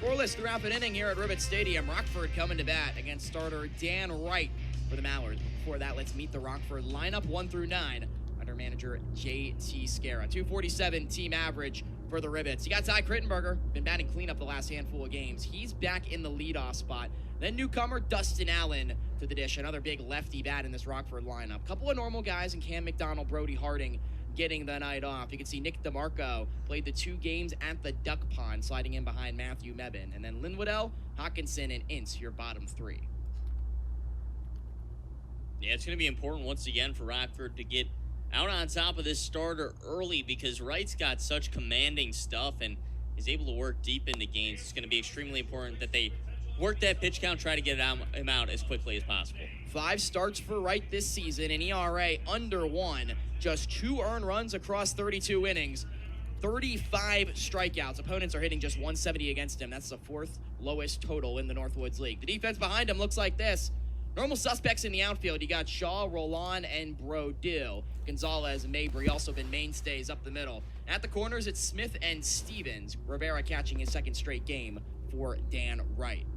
Scoreless throughout an inning here at Rivet Stadium. Rockford coming to bat against starter Dan Wright for the Mallards. Before that, let's meet the Rockford lineup 1 through 9 under manager J.T. Scara. 247 team average for the Rivets. You got Ty Crittenberger, been batting cleanup the last handful of games. He's back in the leadoff spot. Then newcomer Dustin Allen to the dish, another big lefty bat in this Rockford lineup. Couple of normal guys in Cam McDonald, Brody Harding getting the night off. You can see Nick DeMarco played the 2 games at the Duck Pond, sliding in behind Matthew Mebin. And then Linwoodell, Hawkinson, and Ince, your bottom 3. Yeah, it's going to be important once again for Rockford to get out on top of this starter early because Wright's got such commanding stuff and is able to work deep into games. It's going to be extremely important that they work that pitch count, try to get him out as quickly as possible. 5 starts for Wright this season, an ERA under 1, just 2 earned runs across 32 innings, 35 strikeouts. Opponents are hitting just 170 against him. That's the 4th lowest total in the Northwoods League. The defense behind him looks like this. Normal suspects in the outfield. You got Shaw, Roland, and Brodil. Gonzalez and Mabry also been mainstays up the middle. At the corners, it's Smith and Stevens. Rivera catching his 2nd straight game for Dan Wright.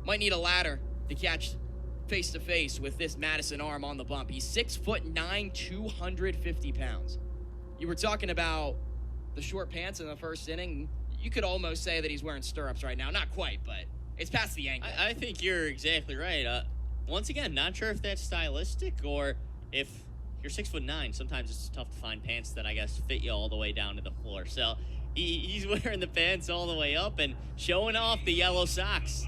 Might need a ladder to catch face-to-face with this Madison arm on the bump. He's 6'9", 250 pounds. You were talking about the short pants in the first inning. You could almost say that he's wearing stirrups right now. Not quite, but it's past the ankle. I think you're exactly right. Once again, not sure if that's stylistic or if you're 6'9". Sometimes it's tough to find pants that I guess fit you all the way down to the floor. So he's wearing the pants all the way up and showing off the yellow socks.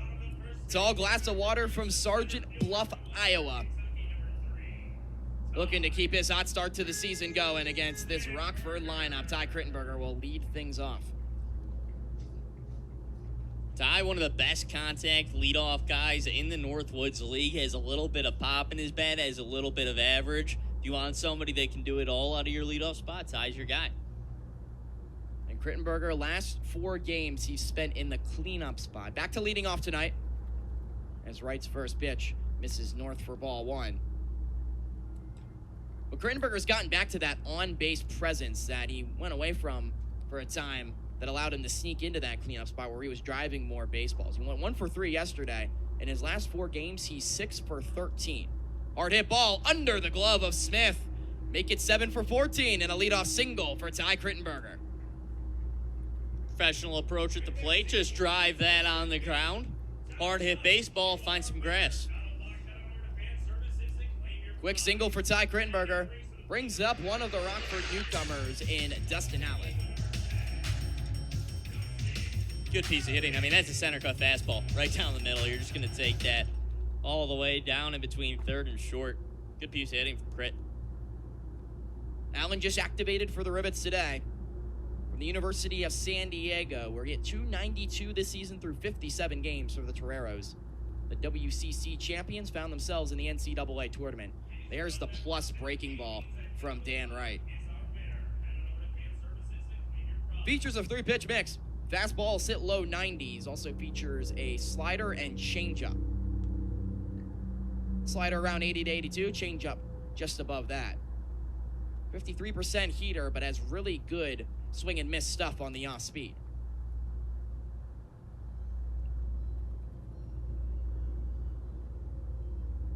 Tall glass of water from Sergeant Bluff, Iowa. Looking to keep his hot start to the season going against this Rockford lineup. Ty Crittenberger will lead things off. Ty, one of the best contact leadoff guys in the Northwoods League, has a little bit of pop in his bat, has a little bit of average. If you want somebody that can do it all out of your leadoff spot, Ty's your guy. And Crittenberger, last 4 games he's spent in the cleanup spot. Back to leading off tonight as Wright's first pitch misses north for ball 1. But Crittenberger's gotten back to that on-base presence that he went away from for a time that allowed him to sneak into that cleanup spot where he was driving more baseballs. He went 1 for 3 yesterday. In his last 4 games, he's 6 for 13. Hard hit ball under the glove of Smith. Make it 7 for 14 and a leadoff single for Ty Crittenberger. Professional approach at the plate, just drive that on the ground. Hard hit baseball, find some grass. Quick single for Ty Crittenberger. Brings up one of the Rockford newcomers in Dustin Allen. Good piece of hitting. I mean, that's a center cut fastball right down the middle. You're just going to take that all the way down in between third and short. Good piece of hitting from Crit. Allen just activated for the Rivets today from the University of San Diego, where he hit .292 this season through 57 games for the Toreros. The WCC champions found themselves in the NCAA tournament. There's the plus breaking ball from Dan Wright. Features a 3-pitch mix. Fastball sit low 90s. Also features a slider and changeup. Slider around 80 to 82. Changeup just above that. 53% heater, but has really good swing and miss stuff on the off speed.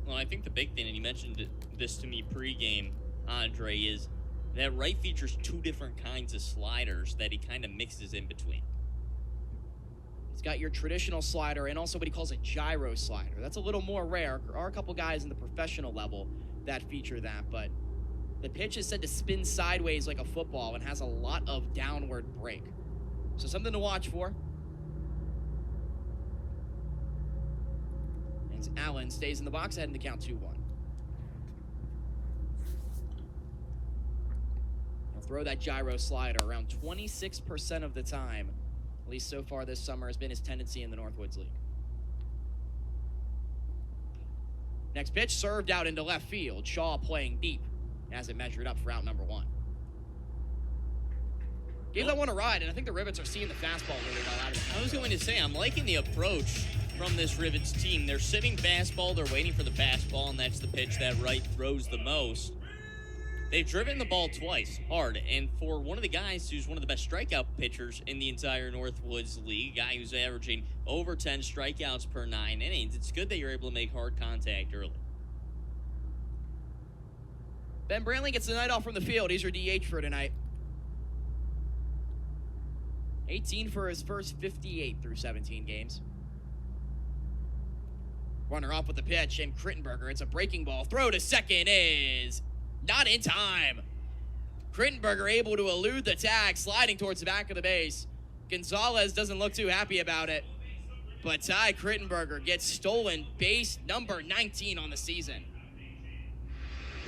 Well, I think the big thing, and you mentioned this to me pregame, Andre, is that Wright features 2 different kinds of sliders that he kind of mixes in between. He's got your traditional slider and also what he calls a gyro slider. That's a little more rare. There are a couple guys in the professional level that feature that, but the pitch is said to spin sideways like a football and has a lot of downward break. So something to watch for. As Allen stays in the box, heading to count 2-1. He'll throw that gyro slider around 26% of the time. At least so far this summer has been his tendency in the Northwoods League. Next pitch served out into left field. Shaw playing deep as it measured up for out number 1. Gave that one a ride, and I think the Rivets are seeing the fastball really well out of it. I was going to say, I'm liking the approach from this Rivets team. They're sitting fastball, they're waiting for the fastball, and that's the pitch that Wright throws the most. They've driven the ball twice, hard, and for one of the guys who's one of the best strikeout pitchers in the entire Northwoods League, a guy who's averaging over 10 strikeouts per 9 innings, it's good that you're able to make hard contact early. Ben Brantley gets the night off from the field. He's your DH for tonight. 18 for his first 58 through 17 games. Runner off with the pitch, and Crittenberger, it's a breaking ball. Throw to second is not in time. Crittenberger able to elude the tag, sliding towards the back of the base. Gonzalez doesn't look too happy about it, but Ty Crittenberger gets stolen base number 19 on the season.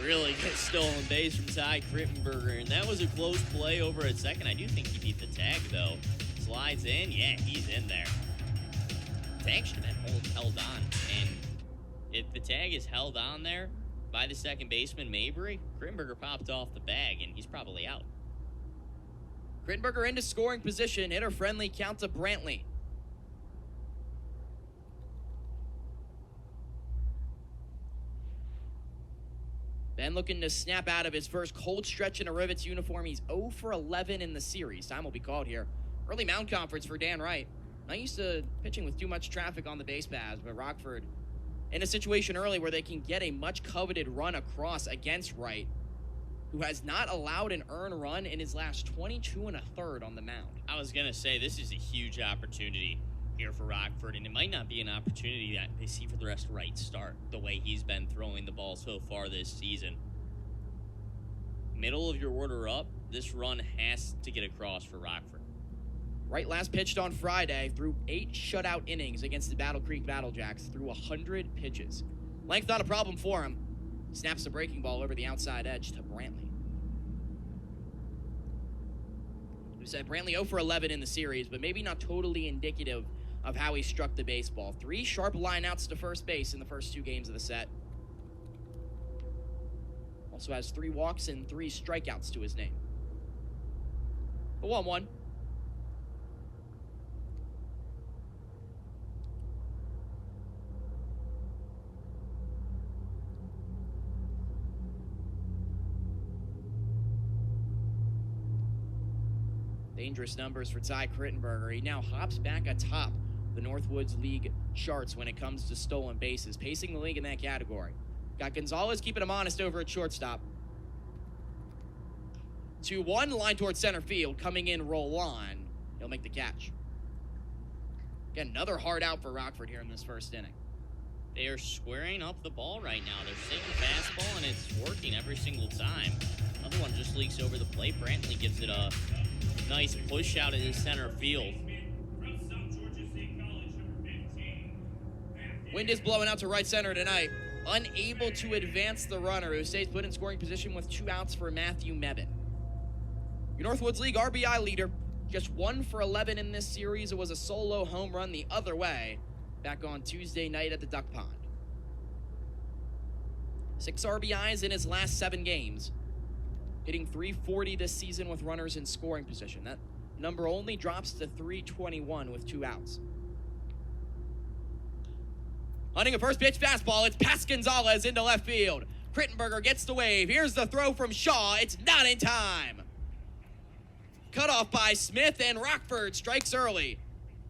Really gets stolen base from Ty Crittenberger, and that was a close play over at second. I do think he beat the tag, though. Slides in. Yeah, he's in there. Tag should have been held on, and if the tag is held on there by the second baseman, Mabry, Crittenberger popped off the bag, and he's probably out. Crittenberger into scoring position. Hitter friendly count to Brantley. Ben looking to snap out of his first cold stretch in a Rivets uniform. He's 0 for 11 in the series. Time will be called here. Early mound conference for Dan Wright. Not used to pitching with too much traffic on the base paths, but Rockford in a situation early where they can get a much coveted run across against Wright, who has not allowed an earned run in his last 22 1/3 on the mound. I was going to say, this is a huge opportunity here for Rockford, and it might not be an opportunity that they see for the rest of Wright's start, the way he's been throwing the ball so far this season. Middle of your order up, this run has to get across for Rockford. Wright last pitched on Friday, threw 8 shutout innings against the Battle Creek Battlecjacks, threw 100 pitches. Length not a problem for him. Snaps the breaking ball over the outside edge to Brantley. We said Brantley 0 for 11 in the series, but maybe not totally indicative of how he struck the baseball. 3 sharp lineouts to first base in the first 2 games of the set. Also has 3 walks and 3 strikeouts to his name. The 1-1. Dangerous numbers for Ty Crittenberger. He now hops back atop the Northwoods League charts when it comes to stolen bases, pacing the league in that category. Got Gonzalez keeping him honest over at shortstop. 2-1, line towards center field. Coming in, roll on. He'll make the catch. Again, another hard out for Rockford here in this first inning. They are squaring up the ball right now. They're seeing the fastball, and it's working every single time. Another one just leaks over the plate. Brantley gives it a nice push out in center field. Wind is blowing out to right center tonight. Unable to advance the runner, who stays put in scoring position with 2 outs for Matthew Mebane. Your Northwoods League RBI leader, just 1 for 11 in this series. It was a solo home run the other way back on Tuesday night at the Duck Pond. 6 RBIs in his last 7 games. Hitting .340 this season with runners in scoring position. That number only drops to .321 with 2 outs. Hunting a first pitch fastball. It's past Gonzalez into left field. Crittenberger gets the wave. Here's the throw from Shaw. It's not in time. Cut off by Smith, and Rockford strikes early.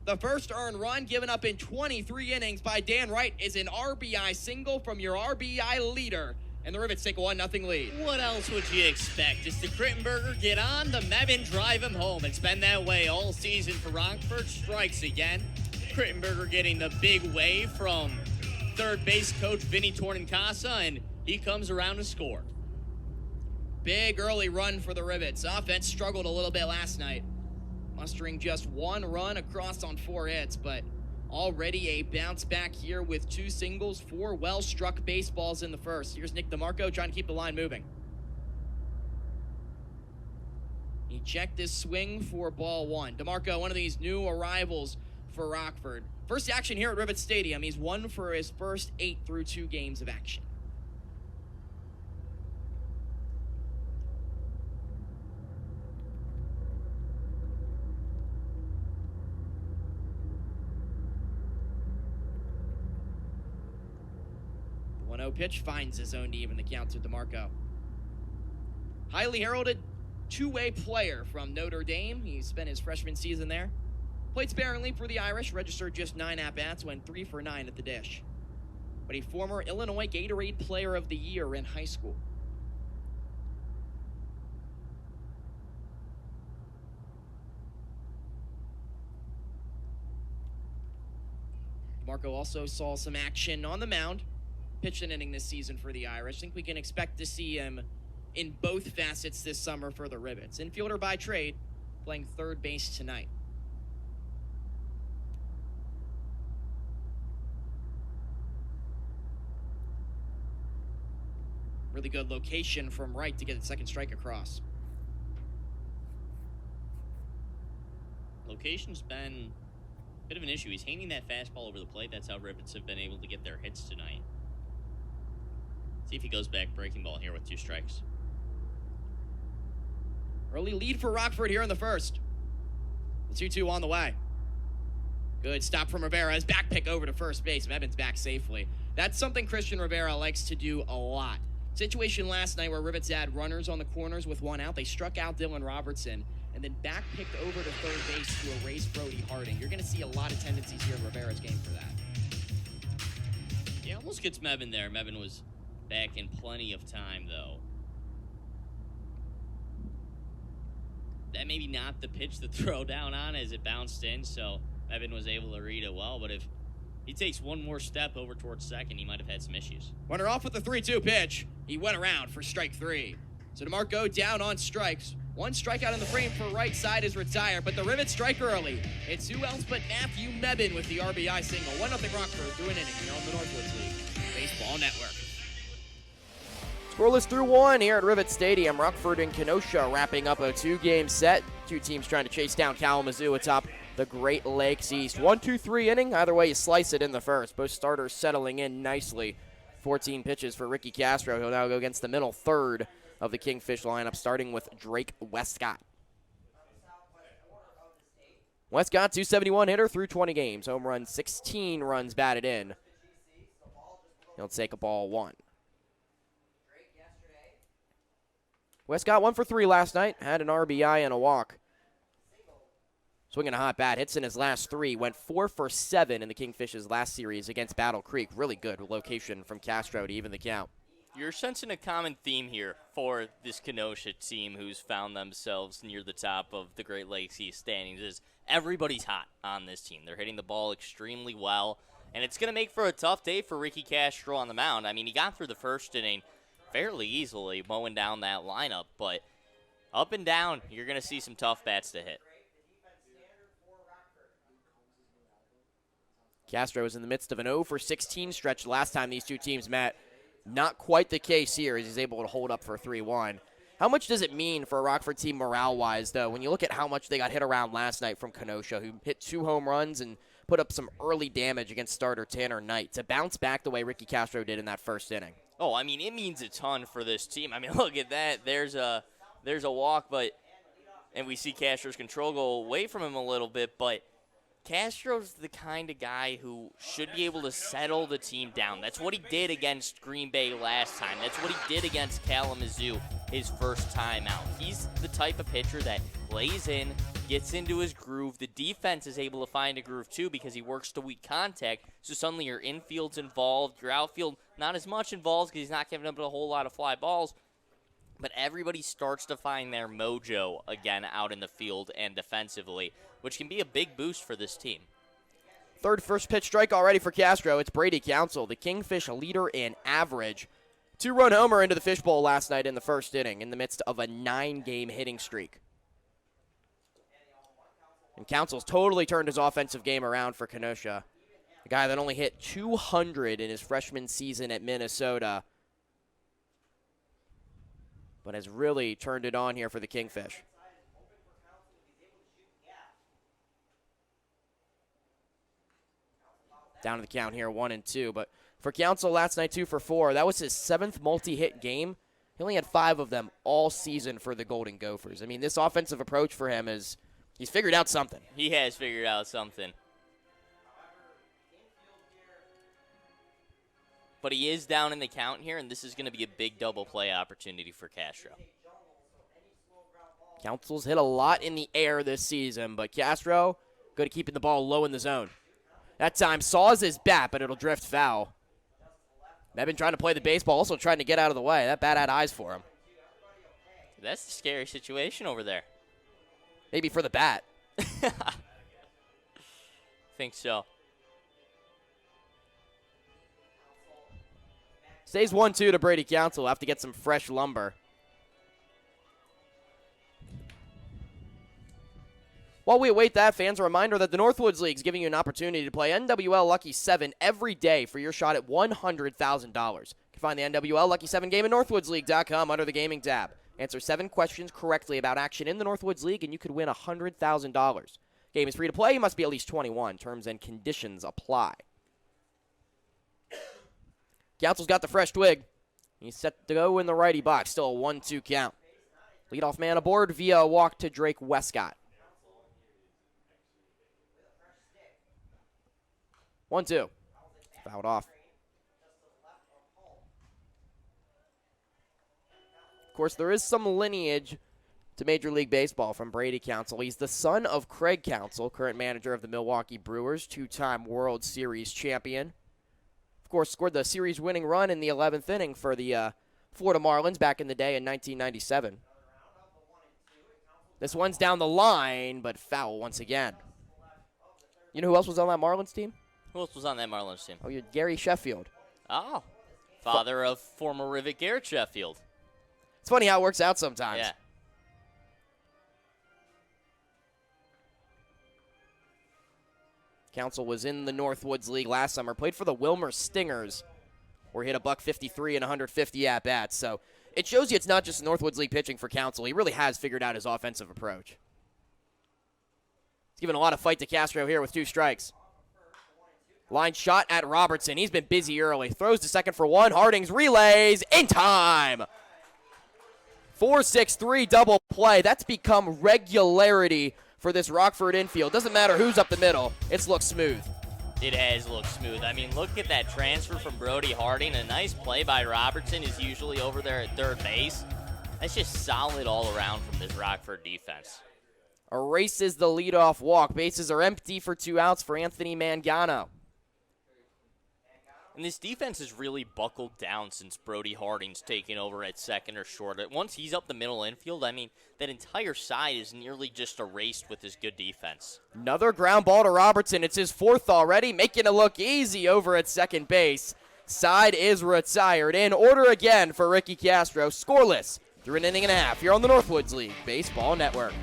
The first earned run given up in 23 innings by Dan Wright is an RBI single from your RBI leader. And the Rivets take a 1-0 lead. What else would you expect? Just the Crittenberger get on, the Mebane drive him home. It's been that way all season for Rockford. Strikes again. Crittenberger getting the big wave from third base coach Vinny Tornincasa, and he comes around to score. Big early run for the Rivets. Offense struggled a little bit last night, mustering just 1 run across on 4 hits, but already a bounce back here with 2 singles, 4 well-struck baseballs in the first. Here's Nick DeMarco trying to keep the line moving. He checked his swing for ball 1. DeMarco, one of these new arrivals for Rockford. First action here at Rivets Stadium. He's 1 for his first 8 through 2 games of action. The 1-0 pitch finds his own to even the count to DeMarco. highly heralded two-way player from Notre Dame. He spent his freshman season there. Played sparingly for the Irish, registered just 9 at-bats, went 3 for 9 at the dish. But a former Illinois Gatorade Player of the Year in high school. Marco also saw some action on the mound. Pitched an inning this season for the Irish. I think we can expect to see him in both facets this summer for the Ribbits. Infielder by trade, playing third base tonight. Really good location from right to get the second strike across. Location's been a bit of an issue. He's hanging that fastball over the plate. That's how Ribbits have been able to get their hits tonight. See if he goes back breaking ball here with 2 strikes. Early lead for Rockford here in the first. The 2-2 on the way. Good stop from Rivera. His back pick over to first base. Mebin's back safely. That's something Christian Rivera likes to do a lot. Situation last night where Ribbits had runners on the corners with 1 out. They struck out Dylan Robertson and then back picked over to third base to erase Brody Harding. You're going to see a lot of tendencies here in Rivera's game for that. Yeah, almost gets Mebin there. Mebin was back in plenty of time, though. That maybe not the pitch to throw down on as it bounced in, so Mebin was able to read it well. But if he takes one more step over towards second, he might have had some issues. Runner off with the 3-2 pitch. He went around for strike 3. So DeMarco down on strikes. 1 strikeout in the frame for right side is retired, but the Ribbits strike early. It's who else but Matthew Mebin with the RBI single. 1-0 Rockford through an inning here on the Northwoods League Baseball Network. Scoreless through 1 here at Rivet Stadium. Rockford and Kenosha wrapping up a 2-game set. 2 teams trying to chase down Kalamazoo atop the Great Lakes East. 1-2-3 inning. Either way you slice it in the first. Both starters settling in nicely. 14 pitches for Ricky Castro. He'll now go against the middle third of the Kingfish lineup, starting with Drake Westcott. Westcott, 271 hitter through 20 games. Home run, 16 runs batted in. He'll take a ball 1. Westcott 1 for 3 last night. Had an RBI and a walk. Swinging a hot bat. Hits in his last 3. Went 4 for 7 in the Kingfish's last series against Battle Creek. Really good location from Castro to even the count. You're sensing a common theme here for this Kenosha team who's found themselves near the top of the Great Lakes East standings is everybody's hot on this team. They're hitting the ball extremely well, and it's going to make for a tough day for Ricky Castro on the mound. I mean, he got through the first inning fairly easily, mowing down that lineup, but up and down, you're going to see some tough bats to hit. Castro is in the midst of an 0 for 16 stretch last time these two teams met. Not quite the case here as he's able to hold up for 3-1. How much does it mean for a Rockford team morale-wise, though, when you look at how much they got hit around last night from Kenosha, who hit 2 home runs and put up some early damage against starter Tanner Knight, to bounce back the way Ricky Castro did in that first inning? Oh, I mean, it means a ton for this team. I mean, look at that. There's a walk, and we see Castro's control go away from him a little bit, but Castro's the kind of guy who should be able to settle the team down. That's what he did against Green Bay last time. That's what he did against Kalamazoo his first time out. He's the type of pitcher that lays in, gets into his groove. The defense is able to find a groove too because he works to weak contact. So suddenly your infield's involved, your outfield not as much involved because he's not giving up a whole lot of fly balls. But everybody starts to find their mojo again out in the field and defensively, which can be a big boost for this team. Third first pitch strike already for Castro. It's Brady Council, the Kingfish leader in average. 2-run homer into the fishbowl last night in the first inning in the midst of a 9-game hitting streak. And Council's totally turned his offensive game around for Kenosha. A guy that only hit 200 in his freshman season at Minnesota, but has really turned it on here for the Kingfish. Down to the count here, 1-2. But for Council last night, 2 for 4. That was his 7th multi-hit game. He only had 5 of them all season for the Golden Gophers. I mean, this offensive approach for him is, he's figured out something. He has figured out something. But he is down in the count here, and this is going to be a big double play opportunity for Castro. Council's hit a lot in the air this season, but Castro good at keeping the ball low in the zone. That time saws his bat, but it'll drift foul. Mebane trying to play the baseball, also trying to get out of the way. That bat had eyes for him. That's a scary situation over there. Maybe for the bat. Think so. Stays 1-2 to Brady Council. We'll have to get some fresh lumber. While we await that, fans, a reminder that the Northwoods League is giving you an opportunity to play NWL Lucky 7 every day for your shot at $100,000. You can find the NWL Lucky 7 game at northwoodsleague.com under the gaming tab. Answer 7 questions correctly about action in the Northwoods League, and you could win $100,000. Game is free to play. You must be at least 21. Terms and conditions apply. Council's got the fresh twig. He's set to go in the righty box. Still a 1-2 count. Leadoff man aboard via a walk to Drake Westcott. 1-2. Fouled off. Of course, there is some lineage to Major League Baseball from Brady Council. He's the son of Craig Council, current manager of the Milwaukee Brewers, 2-time World Series champion. Of course, scored the series-winning run in the 11th inning for the Florida Marlins back in the day in 1997. This one's down the line, but foul once again. You know who else was on that Marlins team? Who else was on that Marlins team? Oh, you're Gary Sheffield. Oh, father of former Rivet Garrett Sheffield. It's funny how it works out sometimes. Yeah. Council was in the Northwoods League last summer, played for the Wilmer Stingers, where he hit a $153 and 150 at-bats. So it shows you it's not just Northwoods League pitching for Council. He really has figured out his offensive approach. He's given a lot of fight to Castro here with 2 strikes. Line shot at Robertson. He's been busy early. Throws to second for 1. Hardings relays in time. 4-6-3 double play. That's become regularity for this Rockford infield. Doesn't matter who's up the middle. It's looked smooth. It has looked smooth. I mean, look at that transfer from Brody Harding. A nice play by Robertson is usually over there at third base. That's just solid all around from this Rockford defense. Erases the leadoff walk. Bases are empty for 2 outs for Anthony Mangano. And this defense has really buckled down since Brody Harding's taken over at second or short. Once he's up the middle infield, I mean, that entire side is nearly just erased with his good defense. Another ground ball to Robertson. It's his 4th already, making it look easy over at second base. Side is retired. In order again for Ricky Castro. Scoreless through an inning and a half here on the Northwoods League Baseball Network.